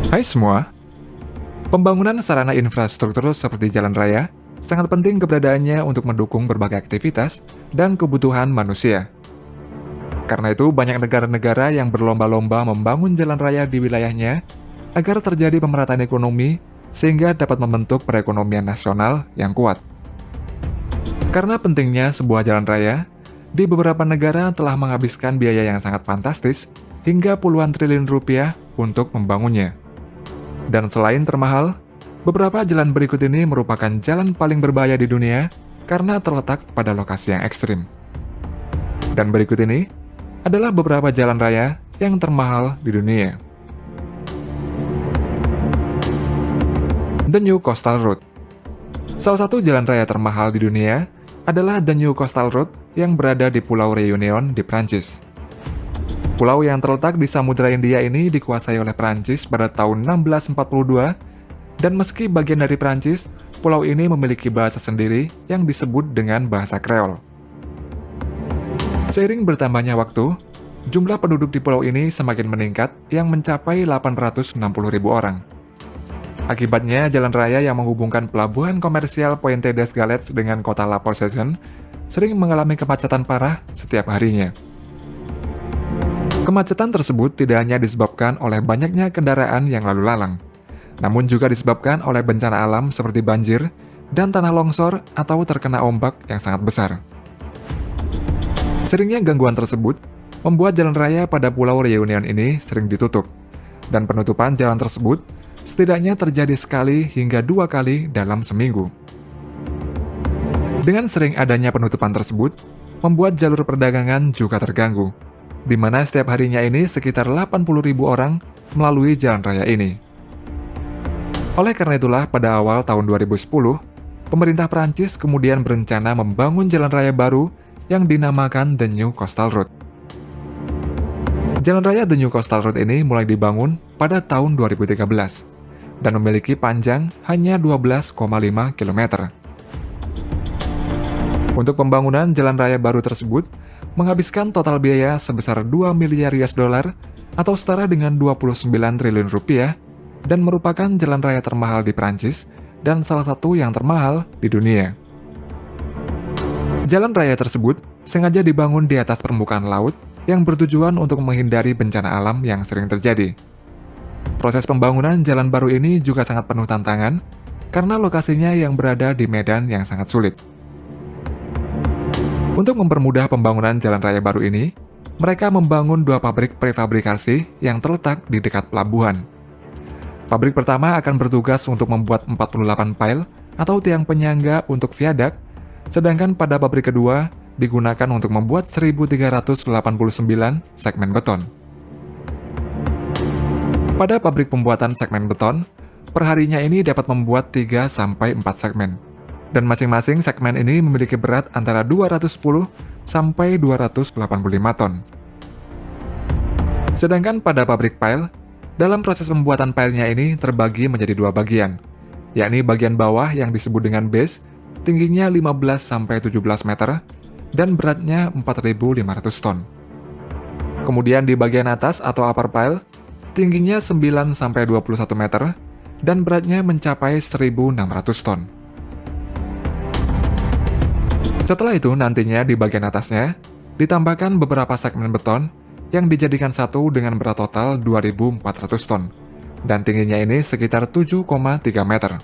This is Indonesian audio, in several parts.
Hai semua, pembangunan sarana infrastruktur seperti jalan raya sangat penting keberadaannya untuk mendukung berbagai aktivitas dan kebutuhan manusia. Karena itu, banyak negara-negara yang berlomba-lomba membangun jalan raya di wilayahnya agar terjadi pemerataan ekonomi sehingga dapat membentuk perekonomian nasional yang kuat. Karena pentingnya sebuah jalan raya, di beberapa negara telah menghabiskan biaya yang sangat fantastis hingga puluhan triliun rupiah untuk membangunnya. Dan selain termahal, beberapa jalan berikut ini merupakan jalan paling berbahaya di dunia karena terletak pada lokasi yang ekstrim. Dan berikut ini adalah beberapa jalan raya yang termahal di dunia. The New Coastal Road. Salah satu jalan raya termahal di dunia adalah The New Coastal Road yang berada di Pulau Réunion di Prancis. Pulau yang terletak di Samudra Hindia ini dikuasai oleh Prancis pada tahun 1642, dan meski bagian dari Prancis, pulau ini memiliki bahasa sendiri yang disebut dengan bahasa Kreol. Seiring bertambahnya waktu, jumlah penduduk di pulau ini semakin meningkat yang mencapai 860.000 orang. Akibatnya, jalan raya yang menghubungkan pelabuhan komersial Pointe des Galets dengan kota La Possession sering mengalami kemacetan parah setiap harinya. Kemacetan tersebut tidak hanya disebabkan oleh banyaknya kendaraan yang lalu lalang, namun juga disebabkan oleh bencana alam seperti banjir dan tanah longsor atau terkena ombak yang sangat besar. Seringnya gangguan tersebut membuat jalan raya pada Pulau Réunion ini sering ditutup, dan penutupan jalan tersebut setidaknya terjadi sekali hingga 2 kali dalam seminggu. Dengan sering adanya penutupan tersebut, membuat jalur perdagangan juga terganggu, di mana setiap harinya ini sekitar 80.000 orang melalui jalan raya ini. Oleh karena itulah, pada awal tahun 2010, pemerintah Prancis kemudian berencana membangun jalan raya baru yang dinamakan The New Coastal Road. Jalan raya The New Coastal Road ini mulai dibangun pada tahun 2013 dan memiliki panjang hanya 12,5 km. Untuk pembangunan jalan raya baru tersebut menghabiskan total biaya sebesar 2 miliar US dollar atau setara dengan 29 triliun rupiah, dan merupakan jalan raya termahal di Prancis dan salah satu yang termahal di dunia. Jalan raya tersebut sengaja dibangun di atas permukaan laut yang bertujuan untuk menghindari bencana alam yang sering terjadi. Proses pembangunan jalan baru ini juga sangat penuh tantangan karena lokasinya yang berada di medan yang sangat sulit. Untuk mempermudah pembangunan jalan raya baru ini, mereka membangun 2 pabrik prefabrikasi yang terletak di dekat pelabuhan. Pabrik pertama akan bertugas untuk membuat 48 pile atau tiang penyangga untuk viadak, sedangkan pada pabrik kedua digunakan untuk membuat 1.389 segmen beton. Pada pabrik pembuatan segmen beton, perharinya ini dapat membuat 3-4 segmen. Dan masing-masing segmen ini memiliki berat antara 210 sampai 285 ton. Sedangkan pada pabrik pile, dalam proses pembuatan pilenya ini terbagi menjadi 2 bagian, yakni bagian bawah yang disebut dengan base, tingginya 15 sampai 17 meter, dan beratnya 4.500 ton. Kemudian di bagian atas atau upper pile, tingginya 9 sampai 21 meter, dan beratnya mencapai 1.600 ton. Setelah itu, nantinya di bagian atasnya ditambahkan beberapa segmen beton yang dijadikan satu dengan berat total 2.400 ton, dan tingginya ini sekitar 7,3 meter.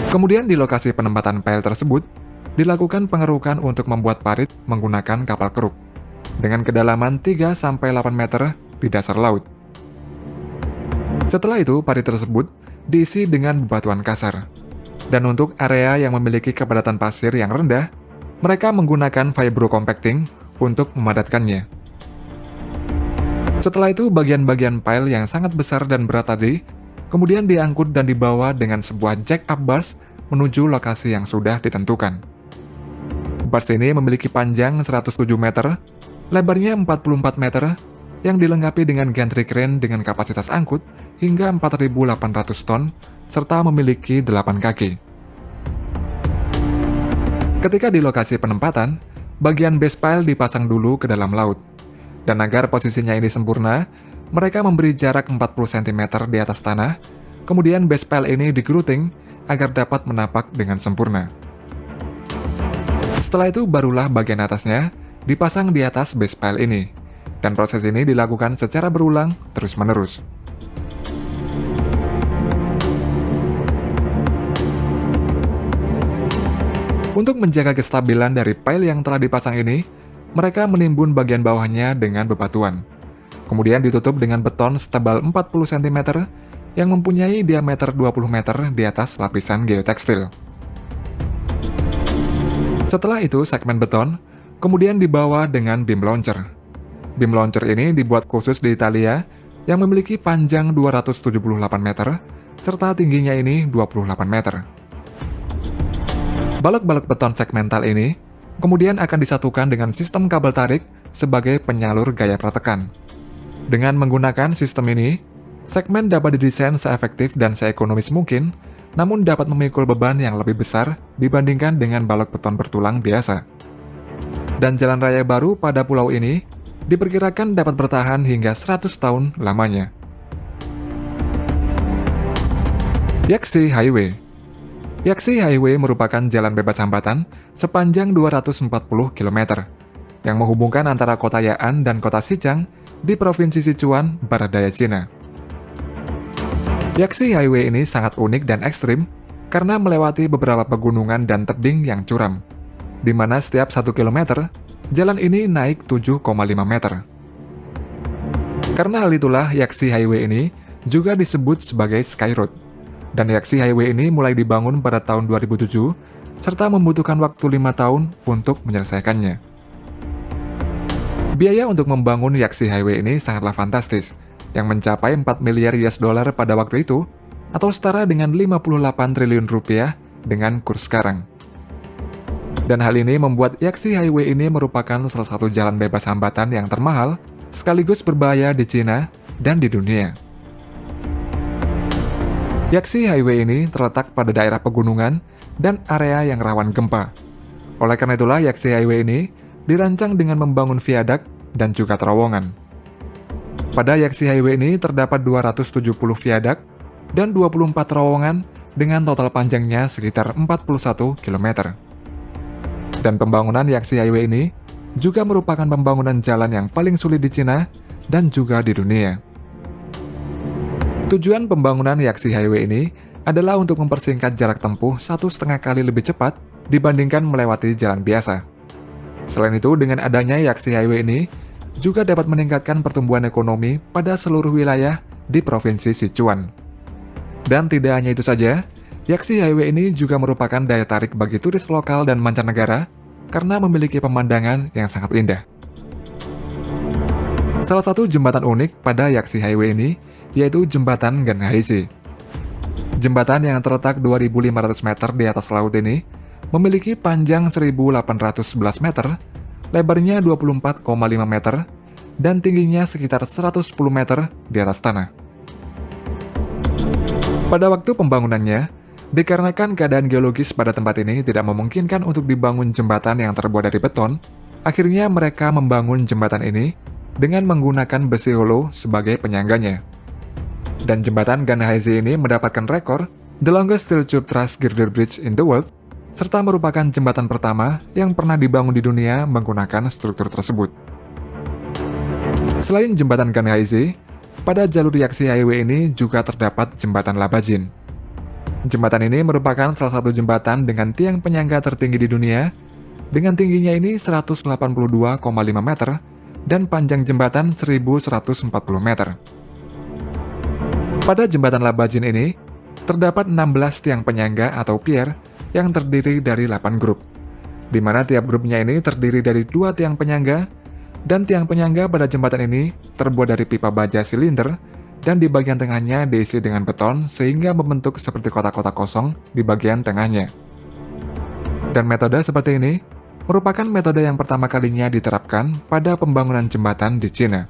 Kemudian di lokasi penempatan pile tersebut, dilakukan pengerukan untuk membuat parit menggunakan kapal keruk, dengan kedalaman 3-8 meter di dasar laut. Setelah itu, parit tersebut diisi dengan bebatuan kasar. Dan untuk area yang memiliki kepadatan pasir yang rendah, mereka menggunakan vibro compacting untuk memadatkannya. Setelah itu, bagian-bagian pile yang sangat besar dan berat tadi kemudian diangkut dan dibawa dengan sebuah jack up bars menuju lokasi yang sudah ditentukan. Bars ini memiliki panjang 107 meter, lebarnya 44 meter, yang dilengkapi dengan gantry crane dengan kapasitas angkut hingga 4.800 ton, serta memiliki 8 kaki. Ketika di lokasi penempatan, bagian base pile dipasang dulu ke dalam laut. Dan agar posisinya ini sempurna, mereka memberi jarak 40 cm di atas tanah, kemudian base pile ini digeruting agar dapat menapak dengan sempurna. Setelah itu barulah bagian atasnya dipasang di atas base pile ini, dan proses ini dilakukan secara berulang terus-menerus. Untuk menjaga kestabilan dari pile yang telah dipasang ini, mereka menimbun bagian bawahnya dengan bebatuan. Kemudian ditutup dengan beton setebal 40 cm yang mempunyai diameter 20 meter di atas lapisan geotekstil. Setelah itu, segmen beton kemudian dibawa dengan beam launcher. Beam launcher ini dibuat khusus di Italia yang memiliki panjang 278 meter serta tingginya ini 28 meter. Balok-balok beton segmental ini kemudian akan disatukan dengan sistem kabel tarik sebagai penyalur gaya pratekan. Dengan menggunakan sistem ini, segmen dapat didesain seefektif dan seekonomis mungkin, namun dapat memikul beban yang lebih besar dibandingkan dengan balok beton bertulang biasa. Dan jalan raya baru pada pulau ini diperkirakan dapat bertahan hingga 100 tahun lamanya. Yaxi Highway. Yaxi Highway merupakan jalan bebas hambatan sepanjang 240 km yang menghubungkan antara kota Ya'an dan kota Xichang di Provinsi Sichuan, barat daya Cina. Yaxi Highway ini sangat unik dan ekstrim karena melewati beberapa pegunungan dan tebing yang curam, di mana setiap 1 km, jalan ini naik 7,5 meter. Karena hal itulah Yaxi Highway ini juga disebut sebagai Sky Road. Dan Yaxi Highway ini mulai dibangun pada tahun 2007, serta membutuhkan waktu 5 tahun untuk menyelesaikannya. Biaya untuk membangun Yaxi Highway ini sangatlah fantastis, yang mencapai 4 miliar US dollar pada waktu itu, atau setara dengan 58 triliun rupiah dengan kurs sekarang. Dan hal ini membuat Yaxi Highway ini merupakan salah satu jalan bebas hambatan yang termahal, sekaligus berbahaya di Cina dan di dunia. Yaxi Highway ini terletak pada daerah pegunungan dan area yang rawan gempa. Oleh karena itulah Yaxi Highway ini dirancang dengan membangun viadak dan juga terowongan. Pada Yaxi Highway ini terdapat 270 viadak dan 24 terowongan dengan total panjangnya sekitar 41 km. Dan pembangunan Yaxi Highway ini juga merupakan pembangunan jalan yang paling sulit di Cina dan juga di dunia. Tujuan pembangunan Yaxi Highway ini adalah untuk mempersingkat jarak tempuh 1,5 kali lebih cepat dibandingkan melewati jalan biasa. Selain itu, dengan adanya Yaxi Highway ini juga dapat meningkatkan pertumbuhan ekonomi pada seluruh wilayah di Provinsi Sichuan. Dan tidak hanya itu saja, Yaxi Highway ini juga merupakan daya tarik bagi turis lokal dan mancanegara karena memiliki pemandangan yang sangat indah. Salah satu jembatan unik pada Yaxi Highway ini yaitu Jembatan Ganhaizi. Jembatan yang terletak 2.500 meter di atas laut ini memiliki panjang 1.811 meter, lebarnya 24,5 meter, dan tingginya sekitar 110 meter di atas tanah. Pada waktu pembangunannya, dikarenakan keadaan geologis pada tempat ini tidak memungkinkan untuk dibangun jembatan yang terbuat dari beton, akhirnya mereka membangun jembatan ini dengan menggunakan besi holo sebagai penyangganya. Dan jembatan Ganhaizi ini mendapatkan rekor The Longest Steel Tube Truss Girder Bridge in the World, serta merupakan jembatan pertama yang pernah dibangun di dunia menggunakan struktur tersebut. Selain jembatan Ganhaizi, pada jalur Yaxi Highway ini juga terdapat jembatan Labajin. Jembatan ini merupakan salah satu jembatan dengan tiang penyangga tertinggi di dunia, dengan tingginya ini 182,5 meter dan panjang jembatan 1.140 meter. Pada jembatan Labajin ini, terdapat 16 tiang penyangga atau pier yang terdiri dari 8 grup, di mana tiap grupnya ini terdiri dari 2 tiang penyangga, dan tiang penyangga pada jembatan ini terbuat dari pipa baja silinder, dan di bagian tengahnya diisi dengan beton sehingga membentuk seperti kotak-kotak kosong di bagian tengahnya. Dan metode seperti ini merupakan metode yang pertama kalinya diterapkan pada pembangunan jembatan di Cina.